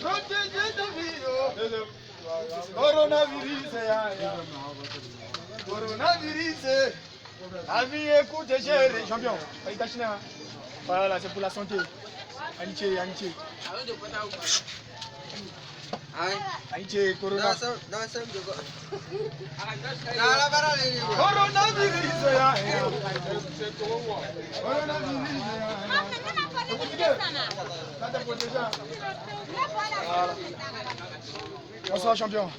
Protégez de vie. Coronavirus. Coronavirus. Avis, écoute, chérie. Champion. Voilà, c'est pour la santé. Amitié, amitié. Amitié, corona. Coronavirus. Bonsoir, champion.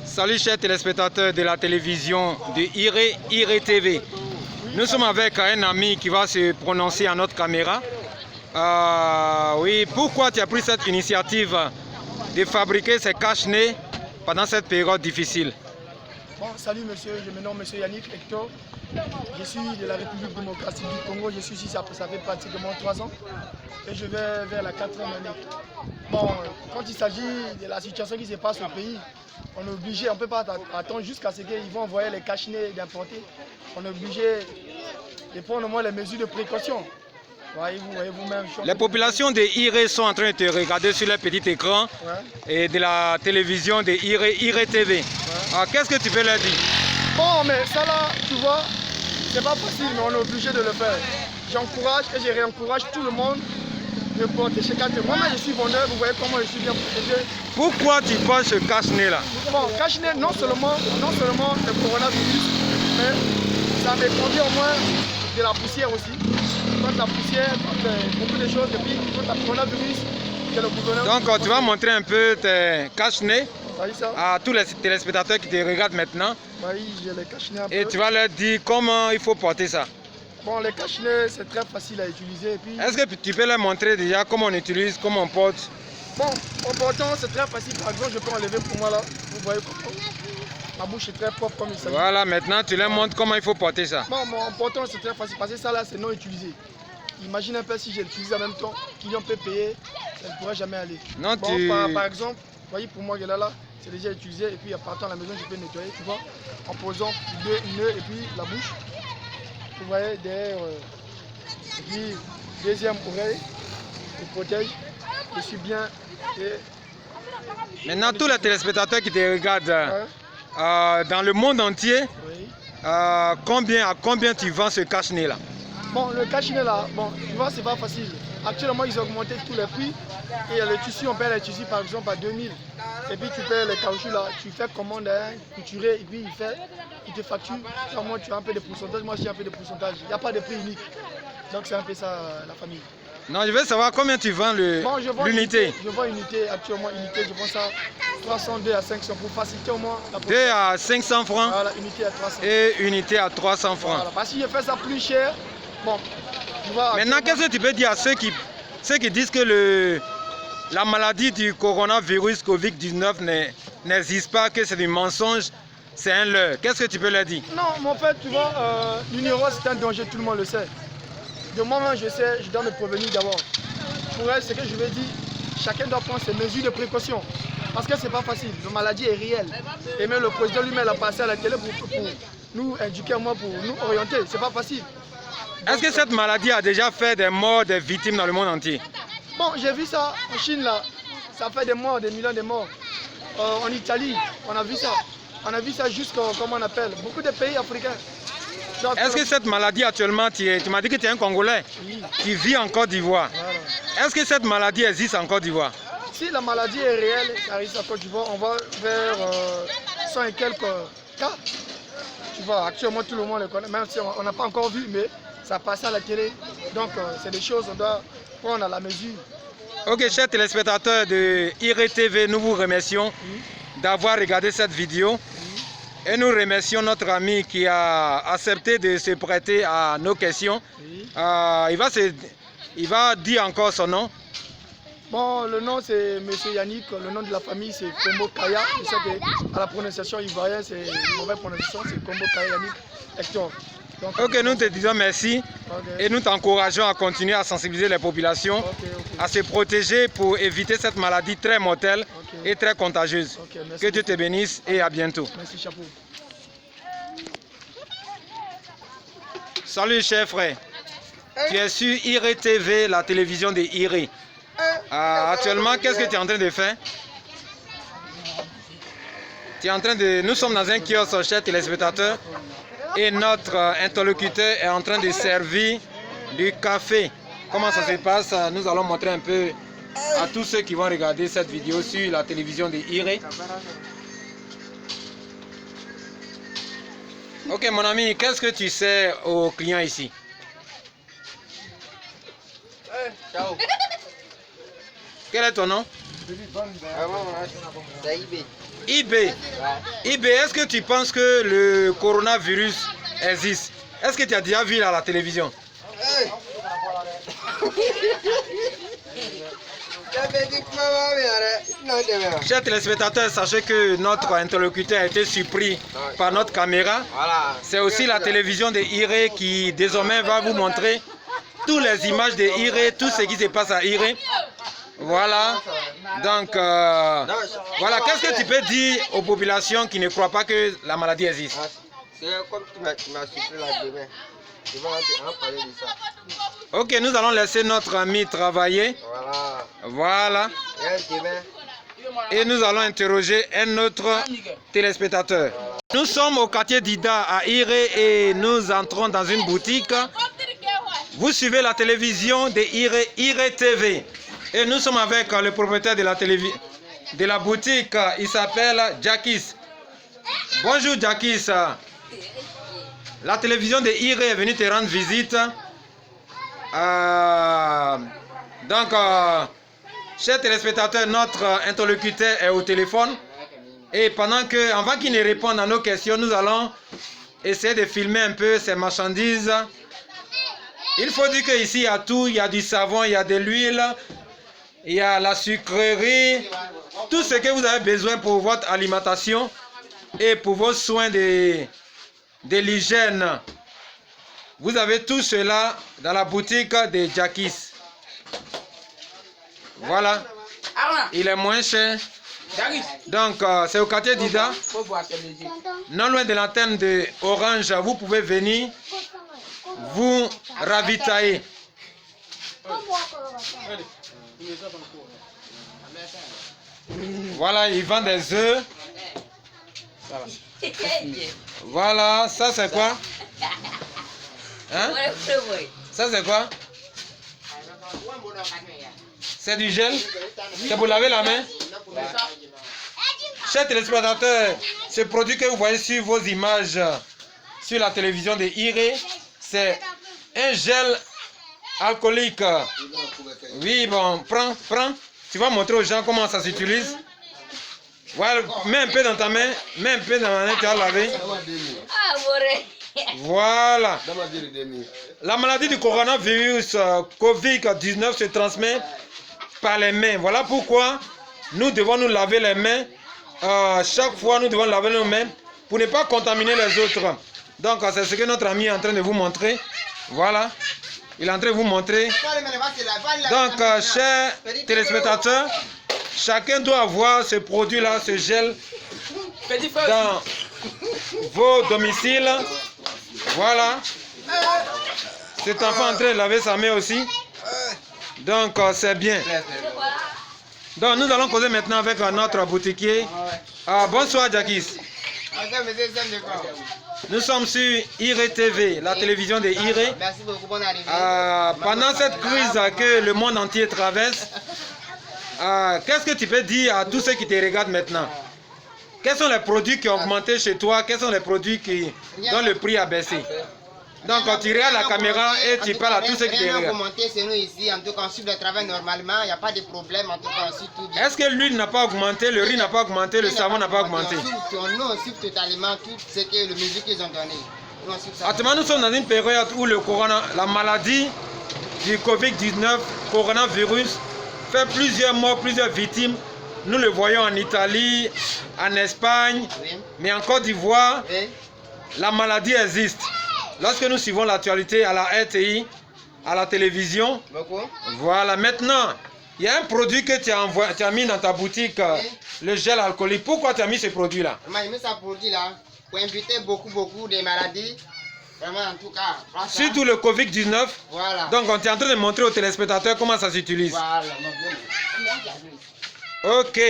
Salut chers téléspectateurs de la télévision de Iré TV. Nous sommes avec un ami qui va se prononcer à notre caméra. Oui, pourquoi tu as pris cette initiative de fabriquer ces cache-nez pendant cette période difficile? Bon, salut monsieur, je me nomme monsieur Yannick Hector. Je suis de la République démocratique du Congo. Je suis ici, ça fait pratiquement 3 ans. Et je vais vers la 4e année. Bon, quand il s'agit de la situation qui se passe au pays, on est obligé, on ne peut pas attendre jusqu'à ce qu'ils vont envoyer les cache-nez d'importer. On est obligé de prendre au moins les mesures de précaution. Voyez-vous même. Les populations de Iré sont en train de te regarder sur leur petit écran et de la télévision de Iré TV. Qu'est-ce que tu veux leur dire? Bon, mais ça là, tu vois, c'est pas facile, mais on est obligé de le faire. J'encourage et je réencourage tout le monde de porter chez Cache-nez. Moi-même, je suis vendeur, vous voyez comment je suis bien protégé. Pourquoi tu portes ce cache-nez là? Bon, cache-nez, non seulement le coronavirus, mais ça me convient au moins de la poussière aussi. Contre la poussière, contre beaucoup de choses, et puis contre le coronavirus, que le gouvernement... Donc, tu vas montrer un peu tes cache-nez à tous les téléspectateurs qui te regardent maintenant. Oui, je les cache-nez un peu. Et tu vas leur dire comment il faut porter ça. Bon, les cache-nez, c'est très facile à utiliser. Est-ce que tu peux leur montrer déjà comment on utilise, comment on porte? Bon, en portant, c'est très facile. Par exemple, je peux enlever pour moi là. Vous voyez comment ma bouche est très propre comme il s'agit. Voilà, maintenant tu leur montres comment il faut porter ça. Bon, en portant, c'est très facile parce que ça là, c'est non utilisé. Imagine un peu si j'ai utilisé en même temps, client peut payer, ça ne pourrait jamais aller. Non, bon, par exemple, vous voyez, pour moi, là, c'est déjà utilisé. Et puis, en partant à la maison, je peux nettoyer, tu vois, en posant le nœud et puis la bouche. Vous voyez, derrière, et puis, deuxième oreille, je protège. Je suis bien. Maintenant, tous les téléspectateurs qui te regardent dans le monde entier, à combien tu vends ce cache-nez là? Bon, le cache-nez là, bon, tu vois, c'est pas facile. Actuellement, ils ont augmenté tous les prix. Et le tissu, on paie les tissus par exemple à 2000. Et puis tu payes les caoutchoucs là, tu fais commande à un couturier et puis il te facture. Moi, tu as un peu de pourcentage, moi j'ai un peu de pourcentage. Il n'y a pas de prix unique. Donc c'est un peu ça la famille. Non, je veux savoir combien tu vends l'unité. Je vends unité, actuellement unité, je vends ça 302 à 500 pour faciliter au moins la 2 à 500 francs. Voilà, unité à 300. Et unité à 300 francs. Voilà, parce que si je fais ça plus cher, bon, tu vois. Maintenant, qu'est-ce que tu peux dire à ceux qui disent que la maladie du coronavirus Covid-19 n'existe pas, que c'est du mensonge, c'est un leurre? Qu'est-ce que tu peux leur dire? Non, mais en fait, tu vois, l'ignorance c'est un danger, tout le monde le sait. De moi, je sais, je dois me prévenir d'abord. Pour elle, ce que je veux dire, chacun doit prendre ses mesures de précaution. Parce que c'est pas facile, la maladie est réelle. Et même le président lui-même a passé à la télé pour nous éduquer, pour nous orienter. C'est pas facile. Est-ce que cette maladie a déjà fait des morts, des victimes dans le monde entier? Bon, j'ai vu ça en Chine là. Ça fait des morts, des millions de morts. En Italie, on a vu ça. On a vu ça jusqu'au, comment on appelle, beaucoup de pays africains. Est-ce que cette maladie actuellement, tu m'as dit que tu es un Congolais qui vit en Côte d'Ivoire. Voilà. Est-ce que cette maladie existe en Côte d'Ivoire? Si la maladie est réelle, ça existe en Côte d'Ivoire, on va vers 100 et quelques cas. Tu vois, actuellement tout le monde le connaît, même si on n'a pas encore vu, mais ça passe à la télé. Donc c'est des choses qu'on doit prendre à la mesure. Ok, chers téléspectateurs de Iré TV, nous vous remercions d'avoir regardé cette vidéo. Et nous remercions notre ami qui a accepté de se prêter à nos questions. Il va dire encore son nom. Bon, le nom c'est M. Yannick, le nom de la famille c'est Kombo Kaya. Je sais qu'à la prononciation ivoirienne c'est une mauvaise prononciation, c'est Kombo Kaya Yannick Hector. Donc, ok, nous te disons merci et nous t'encourageons à continuer à sensibiliser les populations à se protéger pour éviter cette maladie très mortelle et très contagieuse. Que Dieu te bénisse et à bientôt. Merci, chapeau. Salut cher frère. Tu es sur IRE TV, la télévision de IRE. Actuellement, qu'est-ce que tu es en train de faire? Nous sommes dans un kiosque, chers téléspectateurs, et notre interlocuteur est en train de servir du café. Comment ça se passe? Nous allons montrer un peu à tous ceux qui vont regarder cette vidéo sur la télévision de IRE. Ok mon ami, qu'est-ce que tu sais aux clients ici? Ciao. Quel est ton nom? C'est IB. IB. IB, est-ce que tu penses que le coronavirus existe? Est-ce que tu as déjà vu à la télévision? Chers téléspectateurs, sachez que notre interlocuteur a été surpris par notre caméra. C'est aussi la télévision de IRE qui désormais va vous montrer toutes les images de IRE, tout ce qui se passe à IRE. Voilà. Donc, voilà. Qu'est-ce que tu peux dire aux populations qui ne croient pas que la maladie existe? C'est comme tu m'as surpris là demain. Je vais en parler de ça. Ok, nous allons laisser notre ami travailler. Voilà. Et nous allons interroger un autre téléspectateur. Nous sommes au quartier d'Ida à IRE et nous entrons dans une boutique. Vous suivez la télévision de IRE TV. Et nous sommes avec le propriétaire de la boutique. Il s'appelle Jackie. Bonjour Jackie. La télévision de IRE est venue te rendre visite. Chers téléspectateurs, notre interlocuteur est au téléphone. Et avant qu'il ne réponde à nos questions, nous allons essayer de filmer un peu ces marchandises. Il faut dire qu'ici, il y a tout. Il y a du savon, il y a de l'huile, il y a la sucrerie. Tout ce que vous avez besoin pour votre alimentation et pour vos soins de l'hygiène. Vous avez tout cela dans la boutique de Jackie. Voilà. Il est moins cher. Donc, c'est au quartier d'Ida. Non loin de l'antenne de Orange, vous pouvez venir vous ravitailler. Voilà, ils vendent des œufs. Voilà, ça c'est quoi? Hein? Ça c'est quoi? C'est du gel? C'est pour laver la main? Chers téléspectateurs, ce produit que vous voyez sur vos images sur la télévision de IRE, c'est un gel alcoolique. Oui, bon, prends. Tu vas montrer aux gens comment ça s'utilise. Voilà, mets un peu dans ta main, tu vas laver. Voilà. La maladie du coronavirus Covid-19 se transmet par les mains. Voilà pourquoi nous devons nous laver les mains. Chaque fois, nous devons laver nos mains pour ne pas contaminer les autres. Donc, c'est ce que notre ami est en train de vous montrer. Voilà. Il est en train de vous montrer. Donc, chers téléspectateurs, chacun doit avoir ce produit-là, ce gel, dans vos domiciles. Voilà. Cet enfant est en train de laver sa main aussi. Donc, c'est bien. Donc, nous allons causer maintenant avec notre boutiquier. Bonsoir, Jackie. Nous sommes sur IRE TV, la télévision de IRE. Merci beaucoup, bonne arrivée. Pendant cette crise que le monde entier traverse, qu'est-ce que tu peux dire à tous ceux qui te regardent maintenant? Quels sont les produits qui ont augmenté chez toi? Quels sont les produits dont le prix a baissé? Donc, quand tu regardes la caméra et tu parles à tous ceux qui te regardent. C'est nous ici, en tout cas, on suit le travail normalement, il n'y a pas de problème, en tout cas, on suit tout bien. Est-ce que l'huile n'a pas augmenté, le riz n'a pas augmenté, le savon n'a pas augmenté? Nous, on suit totalement tout ce que les mesures qu'ils ont donné. Actuellement, nous sommes dans une période où la maladie du Covid-19, coronavirus, fait plusieurs morts, plusieurs victimes. Nous le voyons en Italie, en Espagne, mais en Côte d'Ivoire, la maladie existe. Lorsque nous suivons l'actualité à la RTI, à la télévision, voilà, maintenant, il y a un produit que tu as mis dans ta boutique, le gel alcoolique. Pourquoi tu as mis ce produit-là? J'ai mis ce produit-là pour éviter beaucoup de maladies Vraiment, en tout cas. Surtout le Covid-19. Voilà. Donc, on est en train de montrer aux téléspectateurs comment ça s'utilise. Voilà. Ok.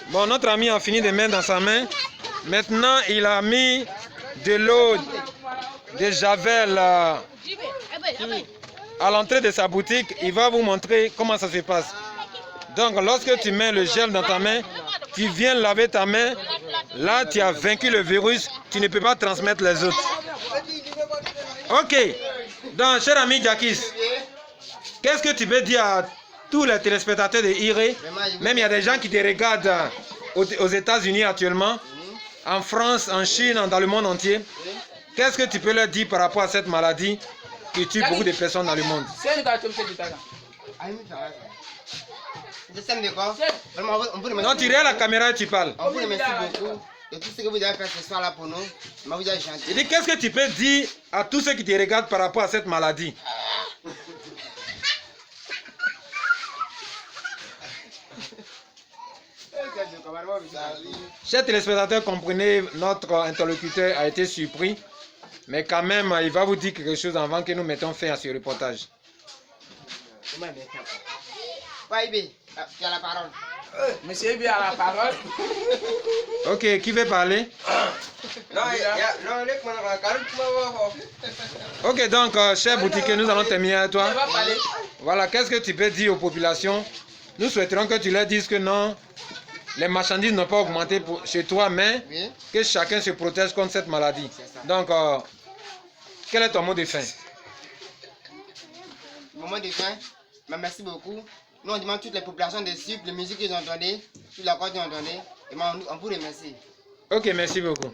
Bon, notre ami a fini de mettre dans sa main. Maintenant, il a mis de l'eau de Javel à l'entrée de sa boutique. Il va vous montrer comment ça se passe. Donc, lorsque tu mets le gel dans ta main, tu viens laver ta main. Là, tu as vaincu le virus. Tu ne peux pas transmettre les autres. Ok. Donc, cher ami Jakis, qu'est-ce que tu veux dire à tous les téléspectateurs de IRE? Même il y a des gens qui te regardent aux États-Unis actuellement, en France, en Chine, dans le monde entier. Qu'est-ce que tu peux leur dire par rapport à cette maladie qui tue beaucoup de personnes dans le monde? Non, tu regardes la caméra et tu parles. On vous remercie beaucoup de tout ce que vous avez fait ce soir là pour nous. Mais vous êtes gentil. Je dis, qu'est-ce que tu peux dire à tous ceux qui te regardent par rapport à cette maladie? Chers téléspectateurs, comprenez, notre interlocuteur a été surpris. Mais quand même, il va vous dire quelque chose avant que nous mettons fin à ce reportage. Tu as la parole. Monsieur Ibi a la parole. Ok, qui veut parler? Ok, donc, cher boutiquier, nous allons terminer avec toi. Voilà, qu'est-ce que tu peux dire aux populations? Nous souhaiterons que tu leur dises que non, les marchandises n'ont pas augmenté chez toi, mais que chacun se protège contre cette maladie. Donc, quel est ton mot de fin? Mon mot de fin, merci beaucoup. Nous, on demande toutes les populations de suivre les musiques qu'ils ont données, toutes les accords qu'ils ont données, et on vous remercie. Ok, merci beaucoup.